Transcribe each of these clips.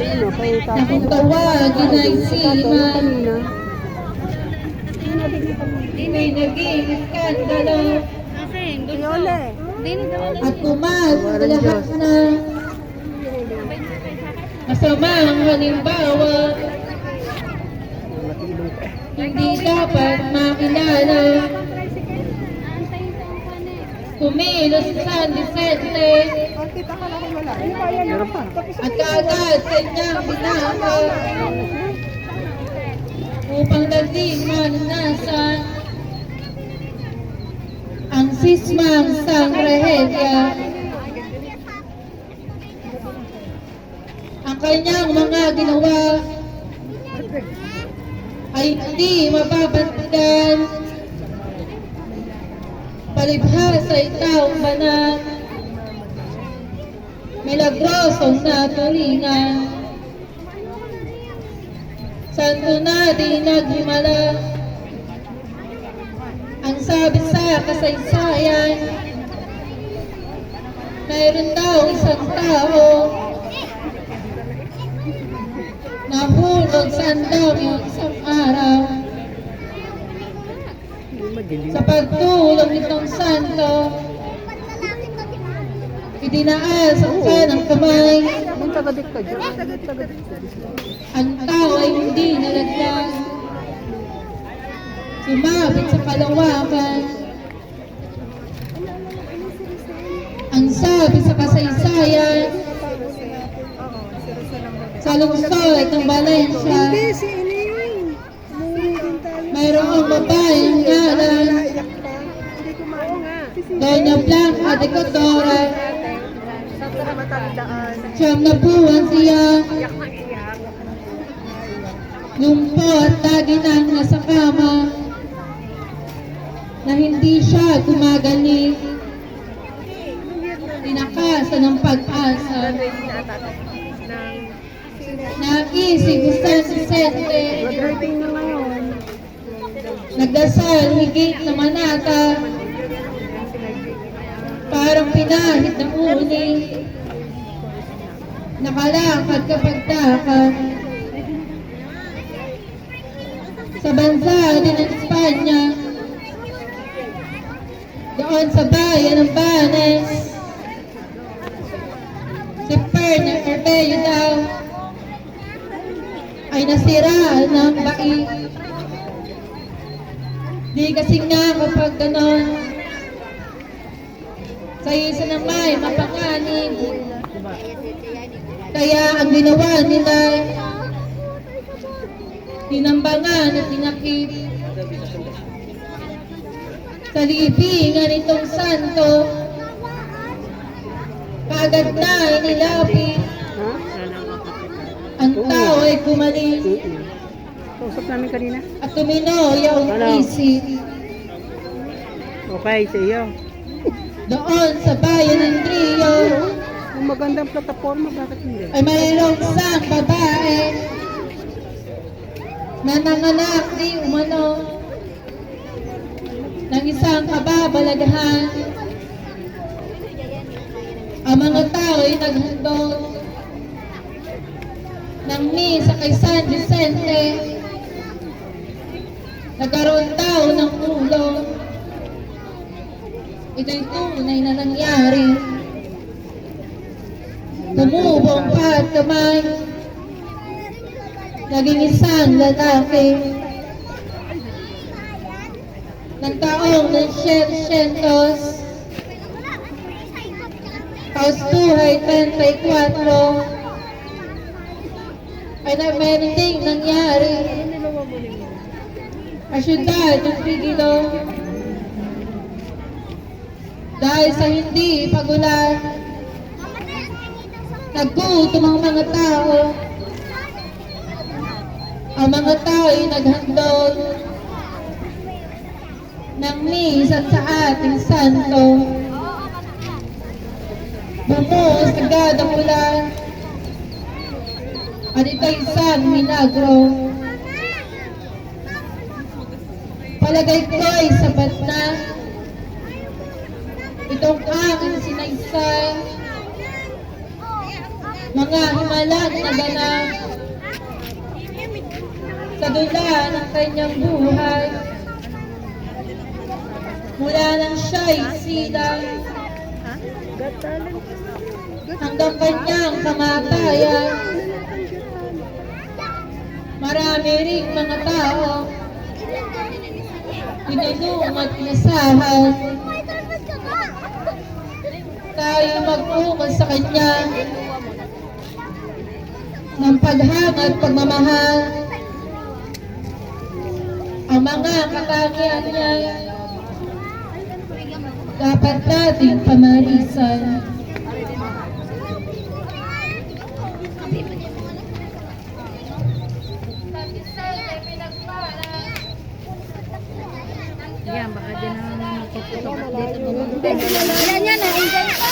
na kung tawagin ay siman, may naging iskandalo at pumasok lahat na masamang halimbawa, hindi dapat makilala. Kumilos si San Vicente at kaagad kanyang binaka upang naging manunasan ang sismang sangrahedya. Ang kanyang mga ginawa ay hindi mababantigan, palibhasa ay taong banal, milagrosong naturingan, santo na di naghimala. Ang sabi sa kasaysayan, mayroon daw isang tao nahulog sa andamyo isang araw. Sa pagtulong nitong santo, idinaan sa kanang kamay. Ang tao ay hindi nalagyan, sumabit sa kalawakan. Ang sabi sa kasaysayan, sa lungsod ng Valencia, mayroong babaeng ngalan Doña Blanca de Cotora. Siyam na buwan siya lumpo at lagi nang nasa kama na hindi siya gumagaling. Tinakasan ng pag-asa. Naisip si San Vicente, nagdasal higit na manata, parang pinahit ng uni, nakalakad kapag dapat. Sa bansa din ng Espanya, doon sa bayan ng Banes, si Perna Arbello daw ay nasira ng bai. Di kasi nga kapag ganon, sa isa na may mapanganib. Kaya ang ginawa nila, tinambangan at tinakip. Sa libingan itong santo, kaagad na inilapit. Ang tao ay gumaling. Kausap namin kanina. At tumino yung isip. Okay, sa iyo. Doon sa bayan ng Trio, Ang magandang plataforma, bakit hindi? ay mayroong isang babae na nanganak di umano ng isang kababalaghan. Ang mga tao ay naghandog ng misa kay San Vicente. Nagkaroon daw ng ulo. Ito'y tunay na nangyari. Tumubong pa at kamay, naging isang lalaki. Ng taong ng 700, taos buhay 34, ay meron ding nangyari. Ang syudad ng Pigilo, dahil sa hindi pagulan, naggutom ang mga tao. Ang mga tao ay naghandog ng misa sa ating santo. Bumuhos agad ang ulan at ito'y isang milagro. Palagay ko ay sapat na itong aking sinaysay mga himalag na ganap sa dula ng kanyang buhay. Mula nang siya'y silang hanggang kanyang kamatayan. Marami ring mga tao pinulong at inasahan. Tayo mag-ukol sa kanya ng paghanga at pagmamahal. Ang mga katangian niya dapat nating pamarisan. Yan, baka dyan na magpuputok dito. Yan, yan, nandyan pa.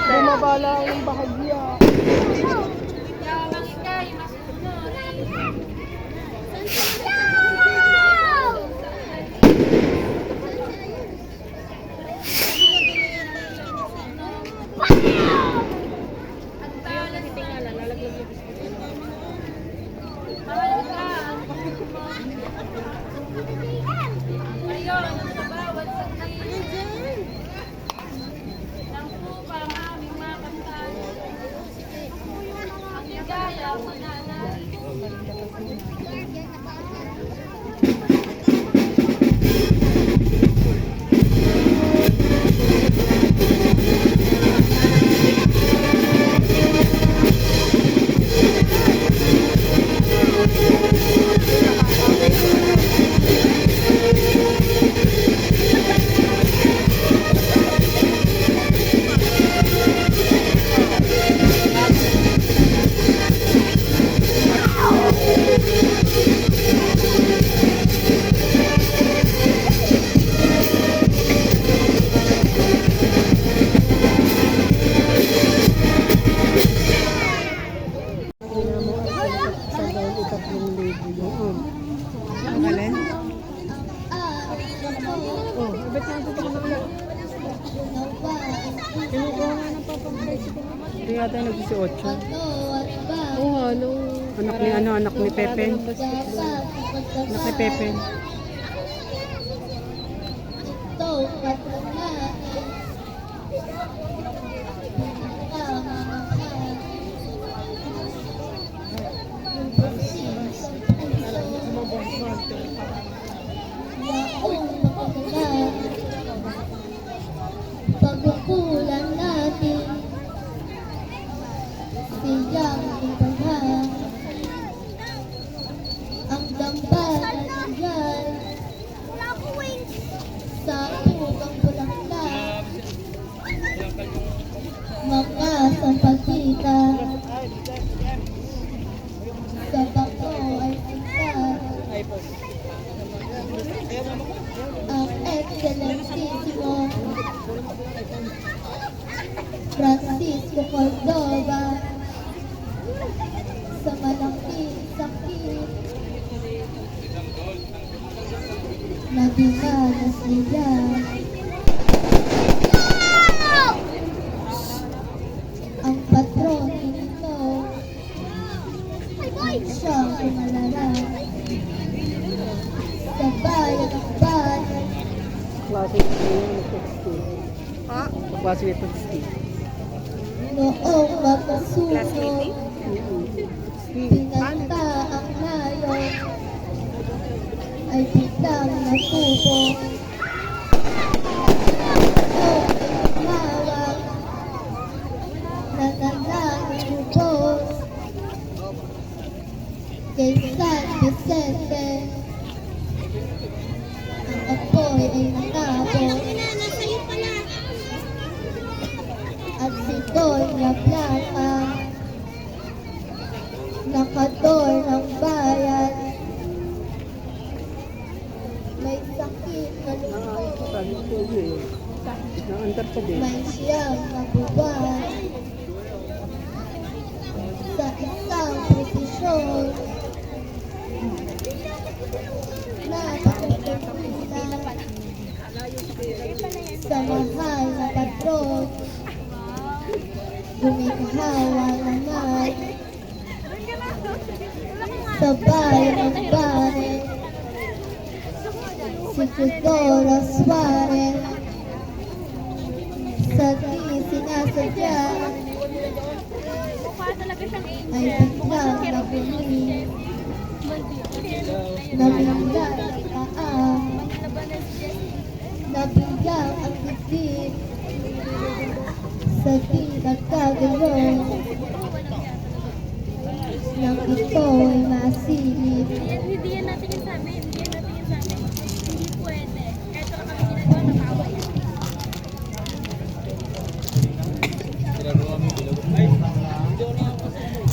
Bumabala ang bahagya. Ang alin? Oh, ba't nandito ka naman? Kinukuha nga ng papang-price ko. Ito yata nag-18. Oo, anak ni Pepe. Anak ni Pepe. Pagkukulan natin siyang ibaha ang dambalan dyan sa pugang bulaklak mga sampagita sa bako ay sikat ang Excellentissimo Francisco Cordova sa malaking sakit na dinanas niya. Ang patron nito siyang kumalara sa bayan ng bayan. Klase ito yung 60. Ha? Klase ito 60. Noong magkasunod, pinanta ang layon ay biglang natubo. Noong tumawag, nananangin ubos kay San Vicente. Ang apoy ay natapos at si Doña Blanca nakador ng bayan. May sakit na loob, may siyang nabubuan sa isang posisyon na pagkakulang sa mahal na Gumihawa naman sa bayan ng Baret, si Teodoro Suarez, sa di sinasadya ay biglang nabuli, nabiglang ang paa, nabiglang ang dibdib, sa di nagkagulo, nang ito'y masilip. Hindi yan natin yung sabi. Hindi yan natin yung sabi. Hindi pwede. Ito ang kami ginagawa na tawa yan. Masamang ang bawal, hindi dapat makilala.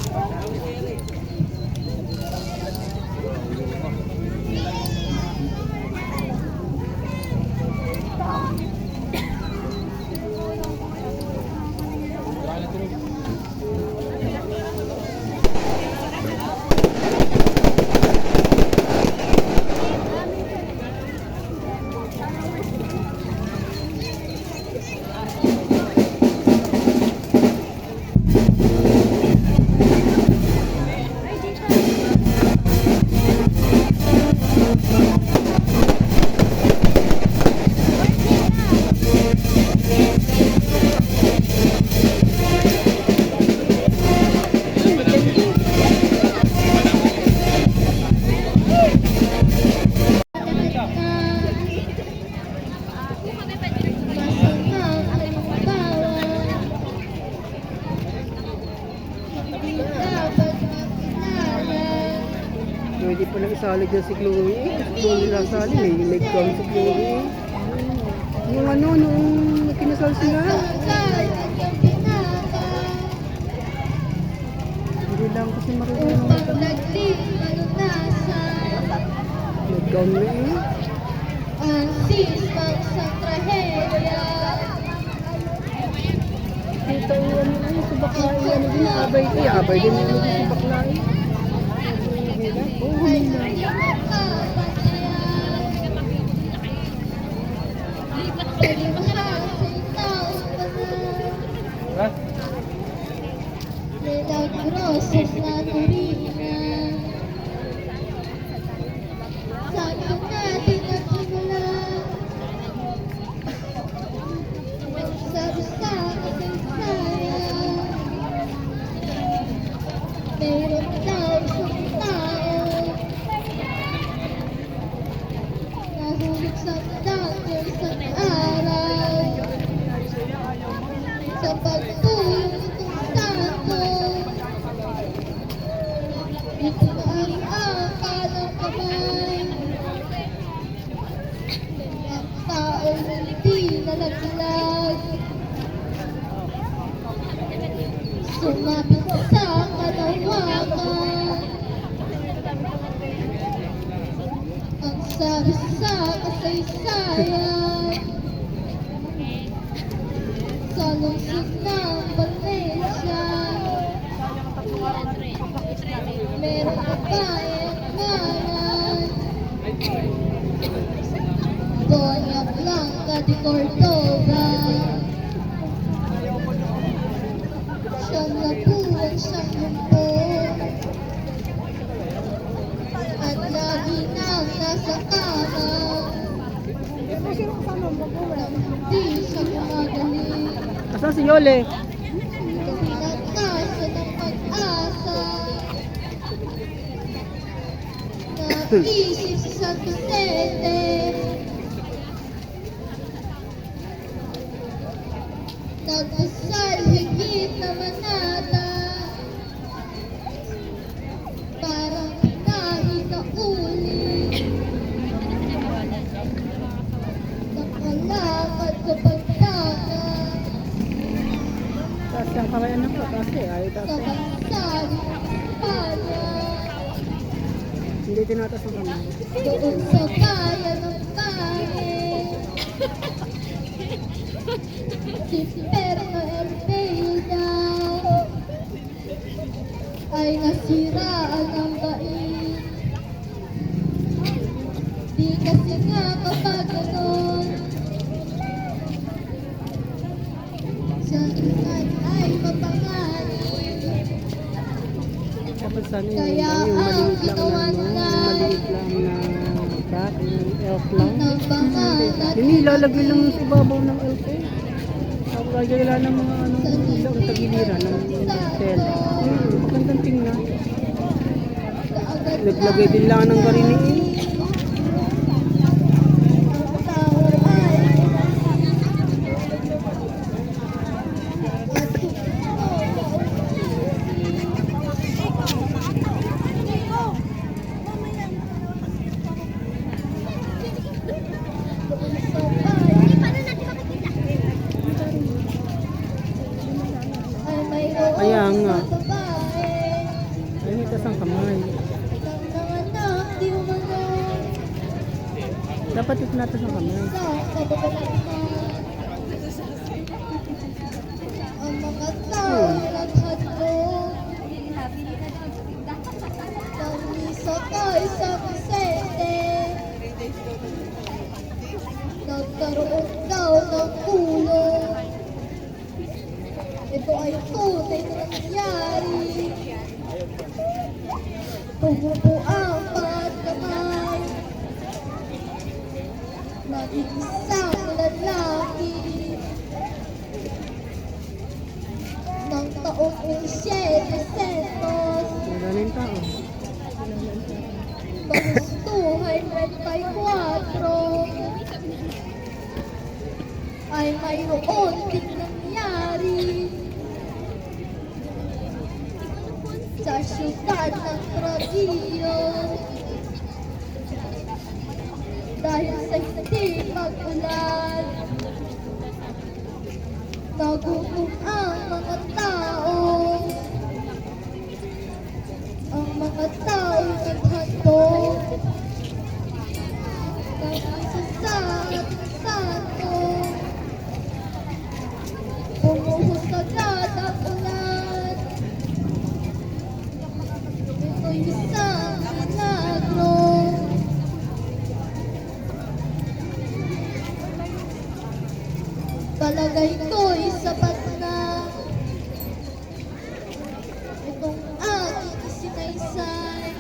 Pwede pa lang isali dyan si Chloe. Doon nila sali. May leg si Chloe. Yung ano, nung kinasal sila. Ang kanyang pinaka, Hindi lang kasi marunong upang naging malunasan nag-gown na eh. ang sismang sa trahedya. Kita yung ano na yung subaklay. Ano din, abay. Eh, abay din yung ano subaklay. Oo, huli na. Milagrosos na turina, saan natin nagsimula? Sabi sa kasaysayan, mayroon daw isang tao nahulog sa dagat isang araw, sa pagtulong itong santo. Ito ang akalang kamay, ang tao'y hindi nalaglag, sumapit sa kalawakan. Ang sabi sa kasaysayan, sa lungsod ng Valencia, meron ka bayang ngalan, Doña Blanca de Cordova. Siyang nabuhay siyang lumpong, at lagi nang nasa kama, nang hindi siya gumagaling. Asan si Yole? Pinagkasa ng pag-asa, naisip si San Vicente, nag-asal higit na manata, parang pinahid na uli, nakalakad sa pagdagat, Taas yung kamay anak ko. Taas eh. Ayaw taas sa eh. bansaling Espanya. Hindi tinatas ang kamay. Doon sa bayan ng Bayan, si Perno Elveda ay nasiraan ng bait. Di kasi nga kapag ganon, siya ay mapang sana yung maliit lang na ano, yung maliit lang na cat, yung elf lang. Yun ilalagay lang sa ibabaw ng elf eh. Ang gagawin ng mga ano, ilang tagiliran ng tela. Magandang tingnan. Naglagay din lang ng garini eh. Kaya nga. Ay, ito sang kamay. Dapat ito natin sa kamay. Ang mga tao naghatid ng misa kay San Vicente. Nagkaroon daw ng kulong. Ito ay tunay na nangyari. Tumupo ang pagkamay ng isang lalaki ng taong 1700. Magaling tao. Bagustuhan kay 4 ay mayroon ding nangyari sa syudad ng Trujillo dahil sa hindi mag-ulan. Nagutom ang mga tao. Ang mga tao naghandog ng isa sa santo. Pumuhos agad ang ulan. Ito'y isang milagro. Palagay ko'y sapat na itong aking isinaysay.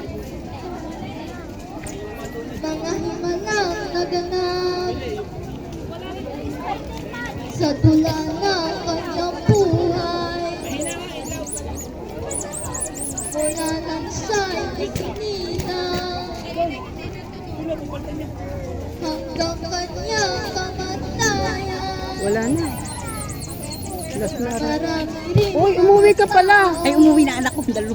Mga himalang naganap sa dula ng kanyang buhay. Mula nang siya'y ikininang hanggang kanyang kamatayan. Wala na. Last na rin. Marami rin Uy, umuwi ka pala. Ay, umuwi na anak ko, dalawa.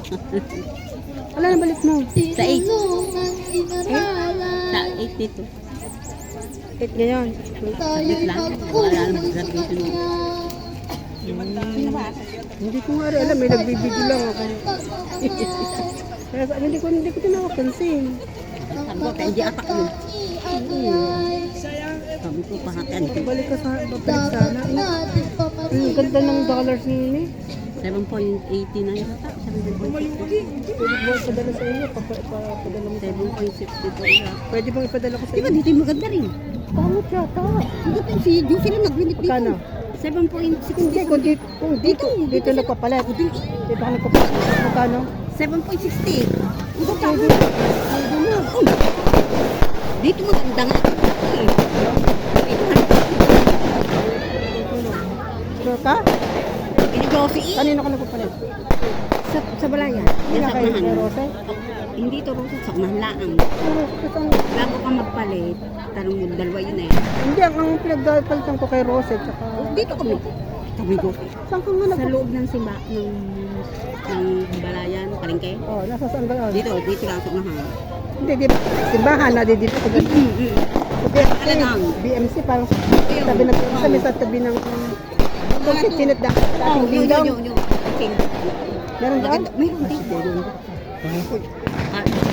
Wala na, balik mo. Sa 8. tinulungan inaralan. Sa 8 dito. 8 ngayon. Tayo'y lang. mag-uwi Wala namang sa graduation mo. kanya. Hindi ko nga rin alam, may nagbibigyo lang ako. Kaya hindi ko tinawapansin. Sabi ko, kaya hindi atak yun. Sabi ko, pahakan. Balik ka sa babalik Dapat sana. natin Ang ganda ng dollars ni 7.89 yata. 7.60. Pwede ba ipadala sa inyo? Papadala mo sa inyo. 7.64. Pwede bang ipadala ko sa Di ba inyo? dito yung maganda rin? Pangit yata. Hindi pa yung video sila nag-winit dito. Pagkano? 7.60. Hindi, kung dito nagpapalit. Dito ka nagpapalit. Magkano? 7.60. Ito pa. Pwede na. Dito maganda nga. Sure ka? Pinigyosi eh. Kanino ka nagpapalit? Sa balayan. Hindi Yan na sa kayo unahan. kay Rose? Hindi ito Rose. Sa unahan laang. Bago ka magpalit, tanong mo, dalawa yun eh. Hindi, ang pinagpalitan ko kay Rose tsaka... Dito kami. Kami ko. Saan ka nga Sa loob ng simba, ng balayan, palengke. Oh, nasa saan ka? Dito lang sa unahan. Hindi, di simbahan na dito ko dito. BMC parang tabi ng kami sa tabi ng sinit na dating linggaw. Meron ba? Mayroon dito.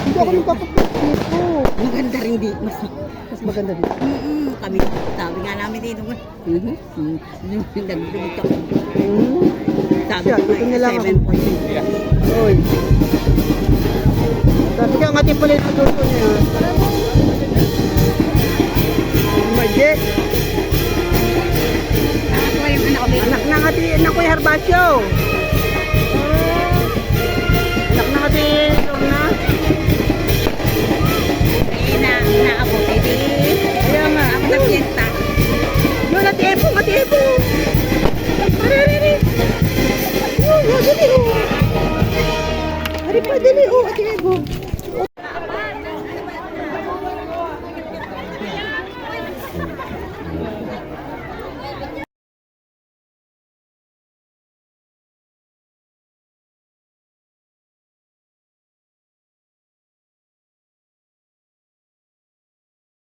Hindi ako nagpapalit dito. Maganda rin di. Mas maganda dito. Kami, sabi nga namin dito. Nagdugit ako. Sabi Siya, ko dito na lang ako. 7.6. Oy. Sabi ka nga pala ito doon niya. Magic. Ako yung anak ko. Anak ng ati, anak ko yung Herbasyo. Anak ng ate Lorna. Ako, baby. Kaya nga. Ako na fiesta. Yun, ate Epo. Ari. Dali, oh. Ari pa, dali, oh, ate Epo.